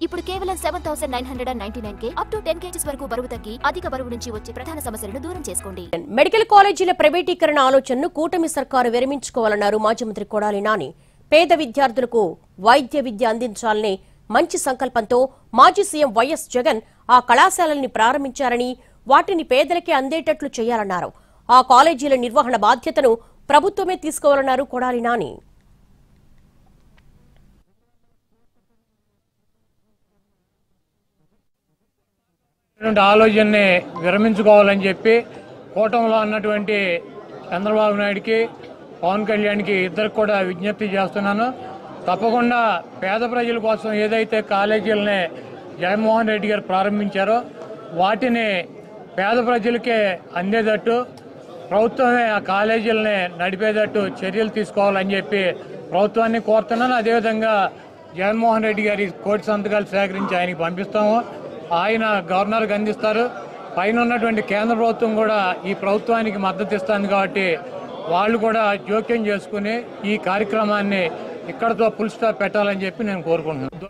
ఇప్పుడు కేవలం 7,999 up to 10 kgs వరకు బరువు తగ్గి అధిక బరువు నుంచి వచ్చే ప్రధాన సమస్యలను దూరం చేసుకోండి. మెడికల్ కాలేజీల ప్రైవేటీకరణ ఆలోచనను కూటమి సర్కారు విరమించుకోవాలన్నారు మాజీ మంత్రి కొడాలి నాని. పేద విద్యార్థులకు వైద్య విద్య అందించాలనే మంచి సంకల్పంతో మాజీ సీఎం వైఎస్ జగన్ ఆ కళాశాలల్ని ప్రారంభించారని, వాటిని పేదలకే అందేటట్లు చేయాలన్నారు. ఆ కాలేజీల నిర్వహణ బాధ్యతను ప్రభుత్వమే తీసుకోవాలన్నారు కొడాలి నాని. ఆలోచనని విరమించుకోవాలని చెప్పి కూటమిలో ఉన్నటువంటి చంద్రబాబు నాయుడికి, పవన్ కళ్యాణ్కి ఇద్దరికి కూడా విజ్ఞప్తి చేస్తున్నాను. తప్పకుండా పేద ప్రజల కోసం ఏదైతే కాలేజీలని జగన్మోహన్ రెడ్డి గారు ప్రారంభించారో వాటిని పేద ప్రజలకే అందేటట్టు ప్రభుత్వమే ఆ కాలేజీలని నడిపేటట్టు చర్యలు తీసుకోవాలని చెప్పి ప్రభుత్వాన్ని కోరుతున్నాను. అదేవిధంగా జగన్మోహన్ రెడ్డి గారి కోటి సంతకాలు సేకరించి ఆయనకి పంపిస్తాము. ఆయన గవర్నర్కి అందిస్తారు. పైన ఉన్నటువంటి కేంద్ర ప్రభుత్వం కూడా ఈ ప్రభుత్వానికి మద్దతు ఇస్తుంది కాబట్టి వాళ్ళు కూడా జోక్యం చేసుకుని ఈ కార్యక్రమాన్ని ఇక్కడతో ఫుల్ స్టాప్ పెట్టాలని చెప్పి నేను కోరుకుంటున్నాను.